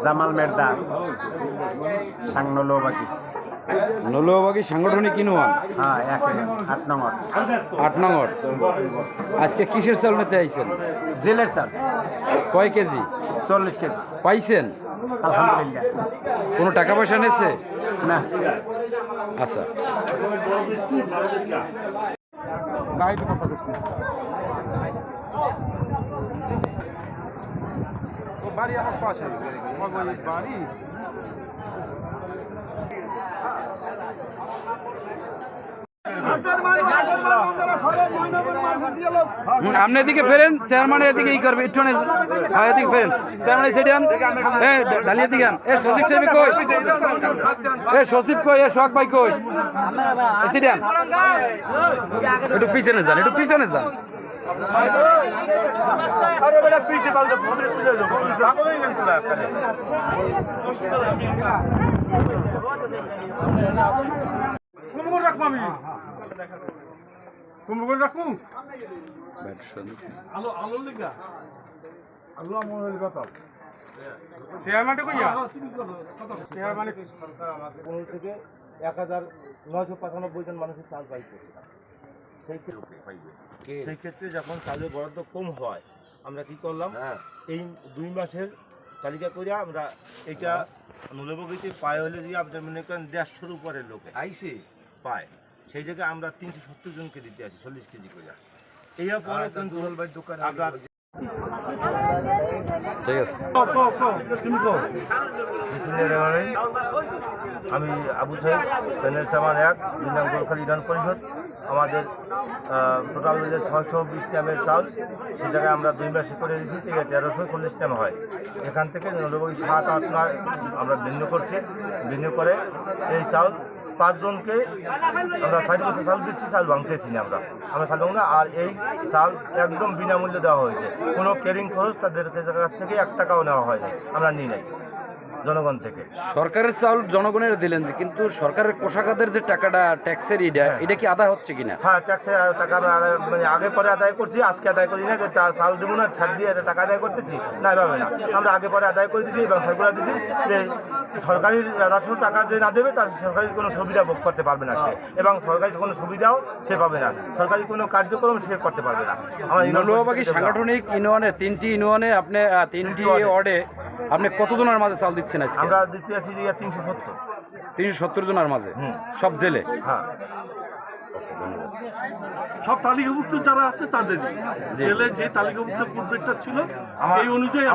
জামাল মের্দা সাংনলোবাকি নলুয়াবাগি সাংগঠনিক ইউনিয়ন। হ্যাঁ 8 নম্বর 8 নম্বর। আজকে কিসের চাল নিতে আইছেন? জেলের চাল কয় কেজি? 40 কেজি পাইছেন? আলহামদুলিল্লাহ। কোনো টাকা পয়সা নেছে? না আচ্ছা, বাড়ি আমার পাশে বাড়ি আপনি এদিকে ফেরেন, চেয়ারম্যান এদিকে ই করবে একটু এদিকে ফেরেন, চেয়ারম্যান সেটি আন, ডালিয়া দিকে আন। এ সচিব সাহেব কই? এ সচিব কই? এ সোহাগ ভাই কই? সেটি আন, একটু পিছনে যান, একটু পিছনে যান। থেকে 1995 জন মানুষের চাল পাইছে। সেই ক্ষেত্রে যখন চালের বরাদ্দ কম হয় আমরা কি করলাম, এই 2 মাসের তালিকা করে আমরা এটা নলবগিতে পায় হলে যে আপনার মনে করেন 150-র উপরে লোকে আইসে পায়, সেই জায়গায় আমরা 370 জনকে দিতে আসি 40 কেজি করে। এই পরে কিন্তু আপনার ঠিক আছে। আমি আবু সাহেব, প্যানেল চেয়ারম্যান 1, 2 নং গোলখালী ইউনিয়ন পরিষদ। আমাদের টোটাল মিলে 620 ট্যামের চাল, সেই জায়গায় আমরা 2 মাসে করে দিয়েছি, 1340 ট্যাম হয়। এখান থেকে নলবগি 7-8 মাস আমরা ভিন্ন করছি। ভিন্ন করে এই চাল 5 জনকে আমরা 60 বছর চাল দিচ্ছি, চাল ভাঙতেছি না আমরা চাল ভাঙ না। আর এই চাল একদম বিনামূল্যে দেওয়া হয়েছে, কোনো ক্যারিং খরচ তাদের কাছ থেকে 1 টাকাও নেওয়া হয়নি, আমরা নিই নাই জনগণ থেকে। সরকারের চাল জনগণের দিলেন, কিন্তু সরকারের কোষাগারের যে টাকাটা ট্যাক্সের এটা কি আদায় হচ্ছে কিনা? হ্যাঁ, ট্যাক্সের টাকা আমরা মানে আগে পরে আদায় করছি, আজকে আদায় করি না যে চাল দেবো না ঠ্যাক দিয়ে টাকা আদায় করতেছি না, এভাবে না। আমরা আগে পরে আদায় করে দিচ্ছি এবং সার্কুলার দিচ্ছি যে সরকারি রাজস্ব টাকা যে না দেবে তার সরকারি কোনো সুবিধা ভোগ করতে পারবে না সে, এবং সরকারি কোনো সুবিধাও সে পাবে না, সরকারি কোনো কার্যক্রম সে করতে পারবে না। নলুয়াবাগি সাংগঠনিক ইউনিয়নে 3টি ইউনিয়নে আপনি 3টি ওয়ার্ডে আপনি কতজনের মাঝে চাল দিচ্ছেন? আমরা দিতে আছি যে 370 জনের মাঝে, সব জেলে। হ্যাঁ, সব তালিকাভুক্ত যারা আছে তাদের জেলে যে তালিকাভুক্ত প্রজেক্টটা ছিল সেই অনুযায়ী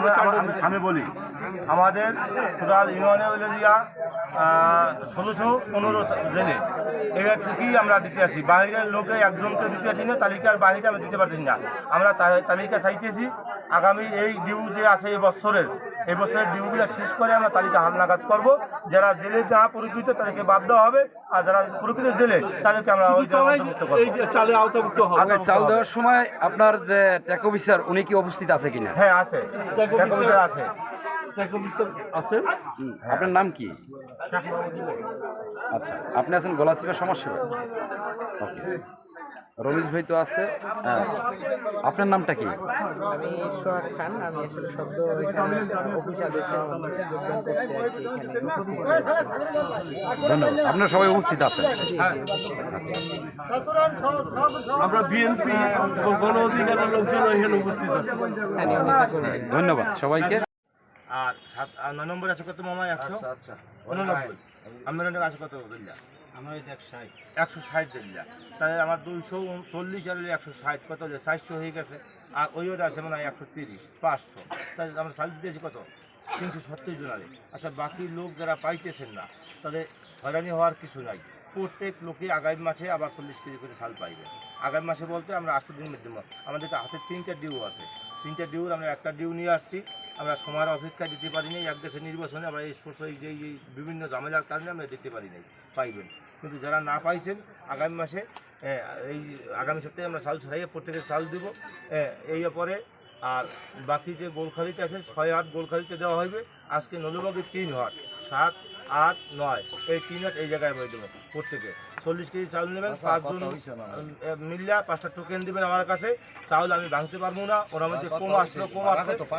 আমি বলি আমাদের টোটাল ইউনিয়নে হইলে দিয়া 1615 জেলে, এর থেকেই আমরা দিতে আসি। বাইরের লোকে একজনকে দিতে আসি না, তালিকার বাইরে আমরা দিতে পারছি না। আমরা তালিকা চাইতেছি আগামী এই ডিউ যে আছে এই বছরের ডিউগুলো শেষ করে আমরা তালিকা হালনাগাদ করব। যারা জেলে না পরিকৃত তাদেরকে বাদ দেওয়া হবে, আর যারা প্রকৃত জেলে তাদেরকে আমরা চালে আওতাভুক্ত হবে। চাল দেওয়ার সময় আপনার যে ট্যাক অফিসার উনি কি উপস্থিত আছে কিনা? হ্যাঁ, আছে, আছে। আপনার নাম কি? আচ্ছা, আপনি আছেন গলাচিপা সমস্যা। ওকে, রমেশ ভাই তো আছে। আপনার নামটা কি? আমি সোহাগ খান। আমি আসলে সদ্য এখানে অফিস আদেশের মাধ্যমে যোগদান করতে এখানে উপস্থিত হয়েছি। ধন্যবাদ, আপনারা সবাই উপস্থিত আছেন। আমরা বিএনপি গণ অধিকারের লোকজন এখানে উপস্থিত আছে, স্থানীয় নেতাকর্মী। ধন্যবাদ সবাইকে। আর 9 নম্বর আছে কত মামা? 189। আপনার আছে কত দিল্লা? আমার 160 দিল্লা। তাহলে আমার 240 আর 160 কত হলে 400 হয়ে গেছে। আর ওই ওটা আছে মানে 130, 500। তাহলে আমরা চাল দিতেছি কত? 370 জনারে। আচ্ছা, বাকি লোক যারা পাইতেছেন না তাদের হয়রানি হওয়ার কিছু নাই। প্রত্যেক লোকে আগামী মাসে আবার 40 কেজি করে চাল পাইবে। আগামী মাসে বলতে আমরা 8 দিনের মধ্যে আমাদের হাতে 3টা ডিউ আছে। 3টা ডিউর আমরা একটা ডিউ নিয়ে আসছি। আমরা সময়ের অপেক্ষা দিতে পারি নাই। এক দেশের নির্বাচনে আমরা এই স্পোর্টস যে বিভিন্ন ঝামেলার কারণে আমরা দিতে পারি নাই, পাইবেন। কিন্তু যারা না পাইছেন আগামী মাসে এই আগামী সপ্তাহে আমরা চাল ছড়াইয়ে প্রত্যেকের চাল দেবো এই পরে। আর বাকি যে গোলখালিতে আছে 6-8 গোলখালিতে দেওয়া হইবে। আজকে নলুবাগের 3 ওয়ার্ড 7, 8, 9 এই 3 ওয়ার্ড এই জায়গায় বই দেবো। প্রত্যেকে 40 কেজি চাউল নেবেন, 5 জন মিল্লা 5টা টোকেন দিবেন আমার কাছে। চাউল আমি ভাঙতে পারবো না, ওরা মধ্যে কম আসছে,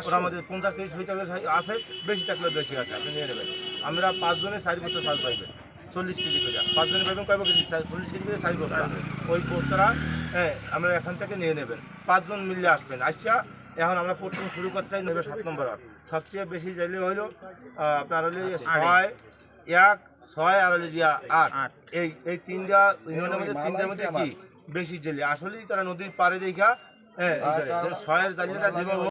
ওরা মধ্যে 50 কেজি 60 কেজি আছে, বেশি থাকলে বেশি আছে, আপনি নিয়ে নেবেন। আমরা 5 জনে 4 বস্তা চাল পাইবেন, 40 কেজি করে। 5 জনে পাইবেন কয় কেজি? 40 কেজি করে 4 বস্তা। ওই বস্তাটা আমরা এখান থেকে নিয়ে নেবেন। 5 জন মিলে আসবেন। আসছা এখন আমরা প্রথম শুরু করতে চাই নেবে 7 নম্বর ওয়ার্ড। সবচেয়ে বেশি চাইলে হইলো আপনার হলে 6, 1, 6 আর হলে 8। এই তিনটা ইউনিয়নের মধ্যে, তিনটার মধ্যে কি বেশি জেলে আসলেই তারা নদীর পাড়ে দেখা 6-এর জালিয়াটা যেভাবে